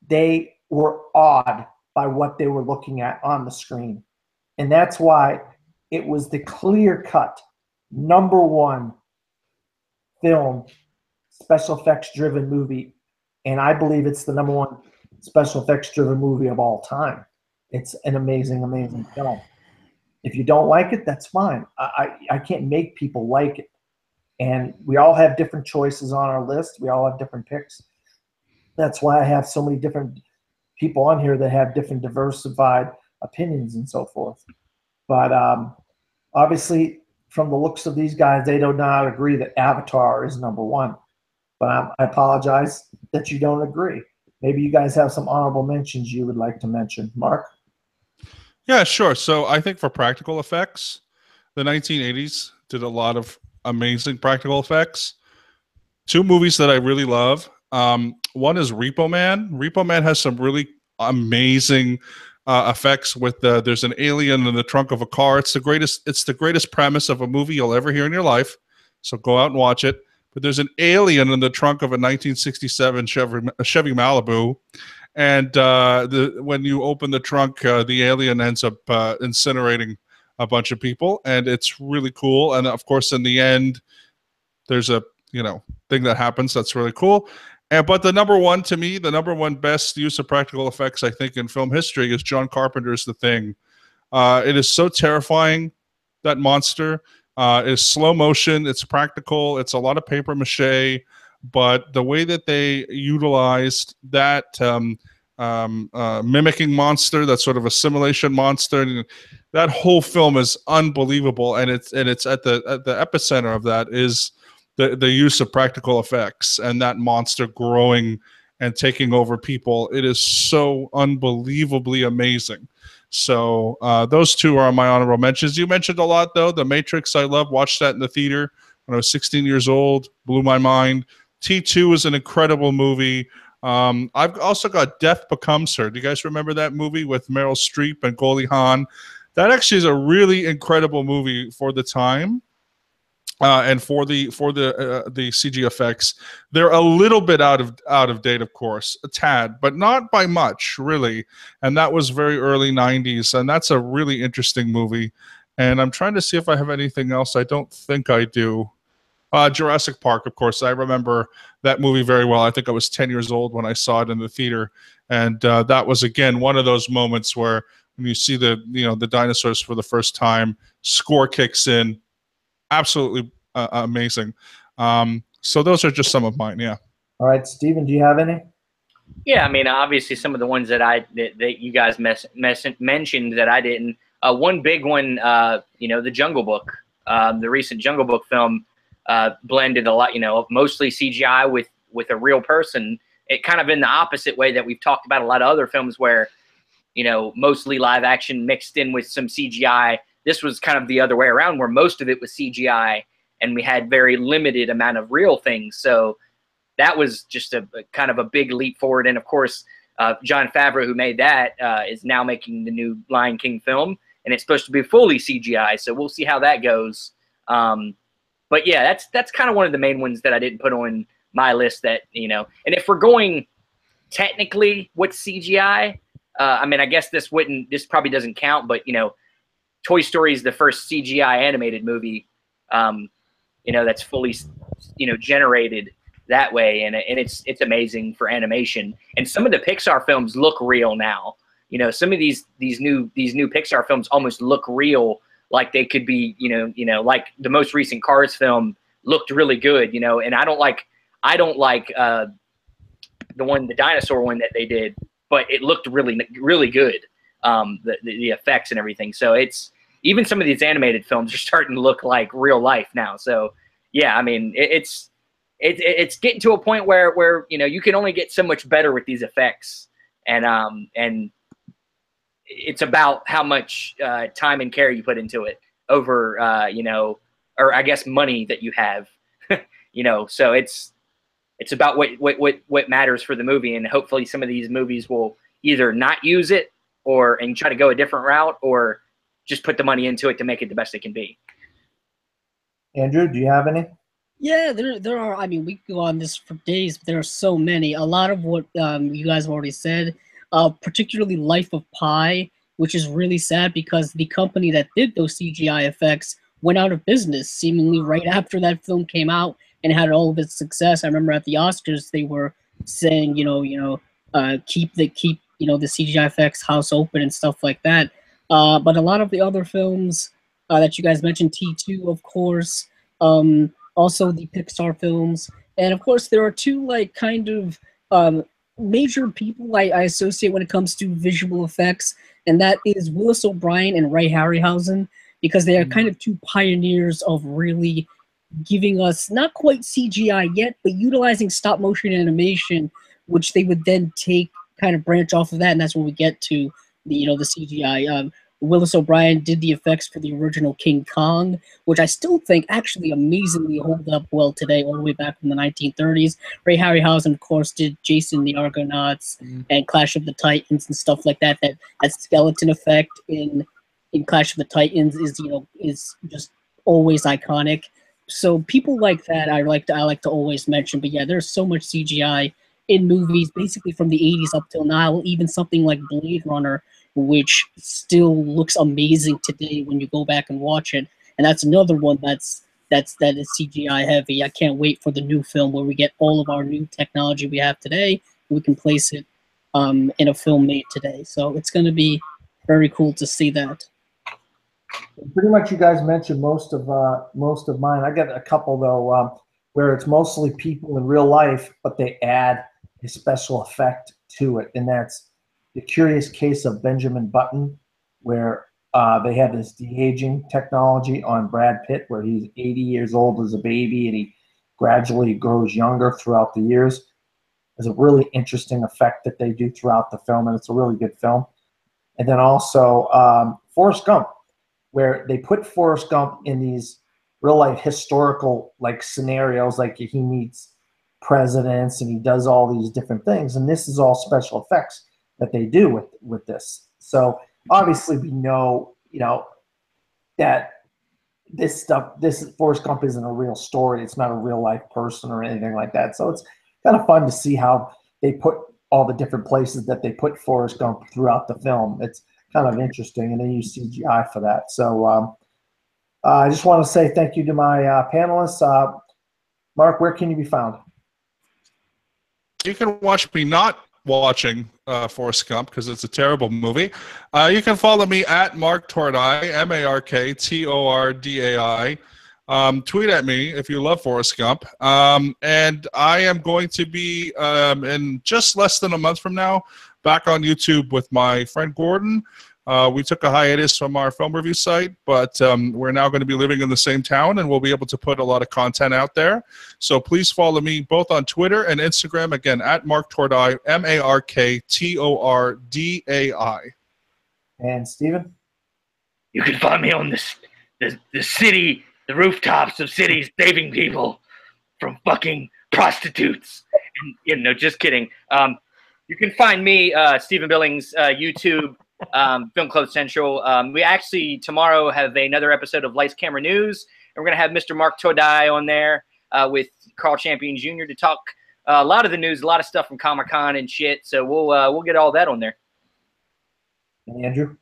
They were awed by what they were looking at on the screen. And that's why it was the clear-cut number 1 film, special effects driven movie. And I believe it's the number 1 special effects driven movie of all time. It's an amazing, amazing film. If you don't like it, that's fine. I can't make people like it. And we all have different choices on our list. We all have different picks. That's why I have so many different people on here that have different diversified opinions and so forth. But obviously, from the looks of these guys, they do not agree that Avatar is number 1. But I apologize that you don't agree. Maybe you guys have some honorable mentions you would like to mention. Mark? Yeah, sure. So I think for practical effects, the 1980s did a lot of amazing practical effects. 2 movies that I really love. One is Repo Man. Repo Man has some really amazing effects with there's an alien in the trunk of a car. It's the greatest premise of a movie you'll ever hear in your life. So go out and watch it. But there's an alien in the trunk of a 1967 Chevy Malibu. And when you open the trunk, the alien ends up incinerating a bunch of people. And it's really cool. And of course, in the end, there's a thing that happens that's really cool. But the number one, to me, the number one best use of practical effects, I think, in film history is John Carpenter's The Thing. It is so terrifying, that monster. It's slow motion. It's practical. It's a lot of paper mache. But the way that they utilized that mimicking monster, that sort of a simulation monster, and that whole film is unbelievable. And it's at the epicenter of that is the use of practical effects and that monster growing and taking over people. It is so unbelievably amazing. So those two are my honorable mentions. You mentioned a lot, though. The Matrix, I love. Watched that in the theater when I was 16 years old. Blew my mind. T2 is an incredible movie. I've also got Death Becomes Her. Do you guys remember that movie with Meryl Streep and Goldie Hawn? That actually is a really incredible movie for the time. And for the CG effects, they're a little bit out of date, of course, a tad, but not by much, really. And that was very early '90s, and that's a really interesting movie. And I'm trying to see if I have anything else. I don't think I do. Jurassic Park, of course. I remember that movie very well. I think I was 10 years old when I saw it in the theater, and that was again one of those moments where when you see the dinosaurs for the first time, score kicks in. Absolutely amazing. So those are just some of mine. Yeah. All right, Steven, do you have any? Yeah, I mean, obviously some of the ones that you guys mentioned that I didn't. One big one, the Jungle Book, the recent Jungle Book film, blended a lot, mostly CGI with a real person. It kind of in the opposite way that we've talked about a lot of other films where, mostly live action mixed in with some CGI. This was kind of the other way around, where most of it was CGI, and we had very limited amount of real things. So that was just a kind of a big leap forward. And of course, Jon Favreau, who made that, is now making the new Lion King film, and it's supposed to be fully CGI. So we'll see how that goes. But yeah, that's kind of one of the main ones that I didn't put on my list. That and if we're going technically with CGI, I mean, I guess this probably doesn't count, but Toy Story is the first CGI animated movie, that's fully, generated that way, and it's amazing for animation. And some of the Pixar films look real now. Some of these new Pixar films almost look real, like they could be, like the most recent Cars film looked really good, And I don't like the dinosaur one that they did, but it looked really, really good. The effects and everything. So it's even some of these animated films are starting to look like real life now. So yeah, I mean, it's getting to a point where you can only get so much better with these effects, and it's about how much time and care you put into it over or I guess money that you have, So it's about what matters for the movie, and hopefully some of these movies will either not use it and try to go a different route, or just put the money into it to make it the best it can be. Andrew, do you have any? Yeah, there are. I mean, we could go on this for days, but there are so many. A lot of what you guys have already said, particularly Life of Pi, which is really sad because the company that did those CGI effects went out of business seemingly right after that film came out and had all of its success. I remember at the Oscars they were saying, keep the CGI effects house open and stuff like that. But a lot of the other films that you guys mentioned, T2, of course, also the Pixar films, and of course there are two kind of major people I associate when it comes to visual effects, and that is Willis O'Brien and Ray Harryhausen, because they are kind of two pioneers of really giving us not quite CGI yet, but utilizing stop motion animation, which they would then kind of branch off of that, and that's when we get to the CGI. Willis O'Brien did the effects for the original King Kong, which I still think actually amazingly hold up well today, all the way back from the 1930s. Ray Harryhausen, of course, did Jason and the Argonauts and Clash of the Titans and stuff like that. That skeleton effect in Clash of the Titans is just always iconic. So people like that I like to always mention. But yeah, there's so much CGI in movies, basically from the 80s up till now. Even something like Blade Runner, which still looks amazing today when you go back and watch it. And that's another one that's that is CGI heavy. I can't wait for the new film where we get all of our new technology we have today. We can place it in a film made today. So it's going to be very cool to see that. Pretty much, you guys mentioned most of mine. I got a couple though, where it's mostly people in real life, but they add a special effect to it, and that's The Curious Case of Benjamin Button, where they had this de-aging technology on Brad Pitt, where he's 80 years old as a baby, and he gradually grows younger throughout the years. There's a really interesting effect that they do throughout the film, and it's a really good film. And then also Forrest Gump, where they put Forrest Gump in these real-life historical like scenarios, like he meets presidents and he does all these different things, and this is all special effects that they do with this. So obviously we know, that this Forrest Gump isn't a real story. It's not a real life person or anything like that. So it's kind of fun to see how they put all the different places that they put Forrest Gump throughout the film. It's kind of interesting, and they use CGI for that. So I just want to say thank you to my panelists. Mark, where can you be found? You can watch me not watching Forrest Gump because it's a terrible movie. You can follow me at Mark Tordai, MarkTordai. Tweet at me if you love Forrest Gump. And I am going to be, in just less than a month from now, back on YouTube with my friend Gordon. We took a hiatus from our film review site, but we're now going to be living in the same town, and we'll be able to put a lot of content out there. So please follow me both on Twitter and Instagram, again, at Mark Tordai, MarkTordai. And Steven? You can find me on the city, the rooftops of cities, saving people from fucking prostitutes. And, just kidding. You can find me, Stephen Billings, YouTube, Film Club Central. We actually tomorrow have another episode of Lights Camera News, and we're gonna have Mr. Mark Tordai on there with Carl Champion Jr. to talk a lot of the news, a lot of stuff from Comic-Con and shit. So we'll get all that on there. And Andrew?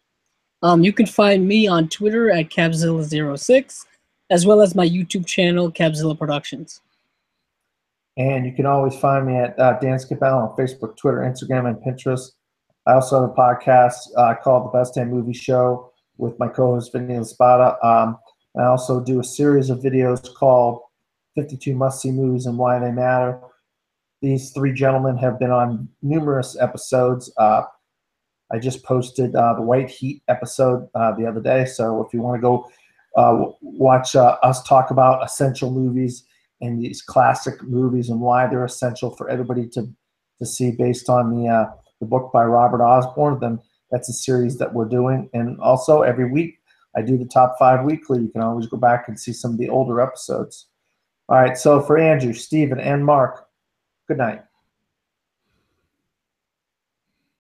You can find me on Twitter at Cabzilla06, as well as my YouTube channel, Cabzilla Productions. And you can always find me at Dan Cabral on Facebook, Twitter, Instagram, and Pinterest. I also have a podcast called The Best Damn Movie Show with my co-host Vinny Laspada. I also do a series of videos called 52 Must-See Movies and Why They Matter. These three gentlemen have been on numerous episodes. I just posted the White Heat episode the other day, so if you want to go watch us talk about essential movies and these classic movies and why they're essential for everybody to see based on the book by Robert Osborne, then that's a series that we're doing. And also every week I do the top 5 weekly. You can always go back and see some of the older episodes. All right, so for Andrew, Stephen, and Mark, good night.